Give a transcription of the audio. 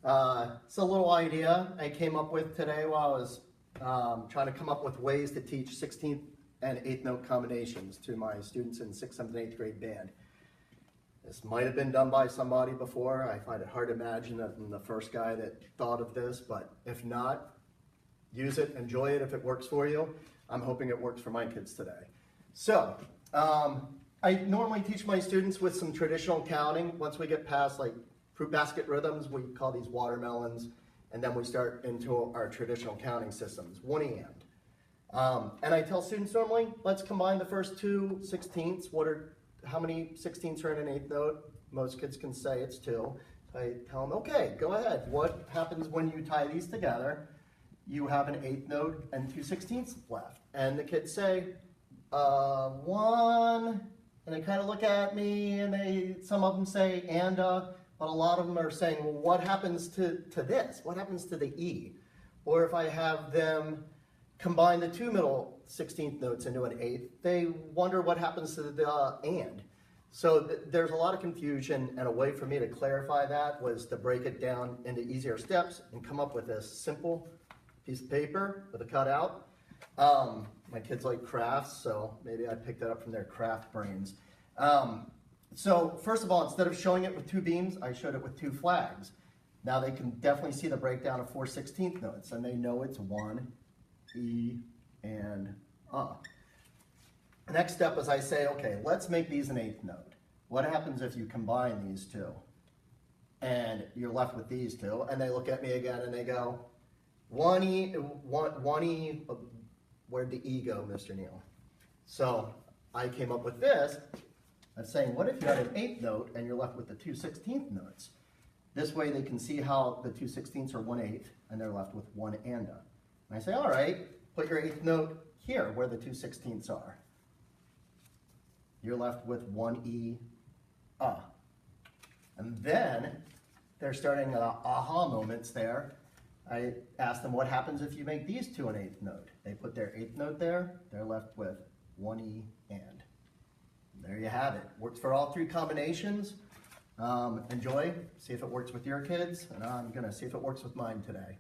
It's a little idea I came up with today while I was trying to come up with ways to teach 16th and 8th note combinations to my students in 6th, 7th, and 8th grade band. This might have been done by somebody before. I find it hard to imagine that I'm the first guy that thought of this, but if not, use it, enjoy it if it works for you. I'm hoping it works for my kids today. So, I normally teach my students with some traditional counting. Once we get past like fruit basket rhythms, we call these watermelons, and then we start into our traditional counting systems, one and I tell students normally, let's combine the first two 16ths. How many 16ths are in an 8th note? Most kids can say it's 2. So I tell them, okay, go ahead. What happens when you tie these together? You have an 8th note and 2 16ths left. And the kids say, 1, and they kind of look at me, and some of them say, but a lot of them are saying, well, what happens to this? What happens to the E? Or if I have them combine the 2 middle 16th notes into an 8th, they wonder what happens to the and. So there's a lot of confusion, and a way for me to clarify that was to break it down into easier steps and come up with a simple piece of paper with a cutout. My kids like crafts, so maybe I picked that up from their craft brains. So first of all, instead of showing it with 2 beams, I showed it with 2 flags. Now they can definitely see the breakdown of 4 16th notes, and they know it's 1, E, and The next step is I say, okay, let's make these an 8th note. What happens if you combine these 2? And you're left with these 2, and they look at me again and they go, 1E, where'd the E go, Mr. Neal? So I came up with this. I'm saying, what if you had an 8th note and you're left with the 2 16th notes? This way they can see how the 2 16ths are 1/8, and they're left with 1 and a. And I say, all right, put your 8th note here where the 2 16ths are. You're left with 1E, And then they're starting aha moments there. I ask them, what happens if you make these 2 an 8th note? They put their 8th note there, they're left with 1E and. There you have it. Works for all 3 combinations. Enjoy, see if it works with your kids, and I'm gonna see if it works with mine today.